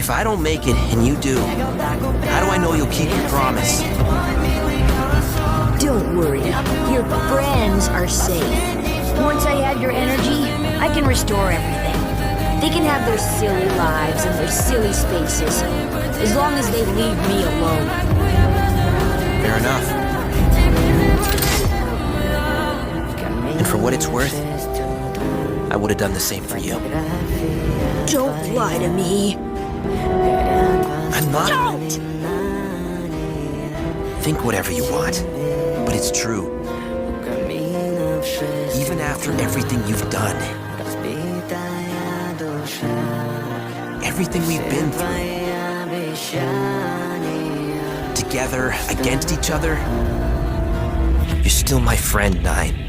If I don't make it and you do, how do I know you'll keep your promise? Don't worry, your friends are safe. Once I have your energy, I can restore everything. They can have their silly lives and their silly spaces, as long as they leave me alone. Fair enough. And for what it's worth, I would have done the same for you. Don't lie to me. I'm not. Don't! Think whatever you want, but it's true. Even after everything you've done, everything we've been through, together, against each other, you're still my friend, Nine.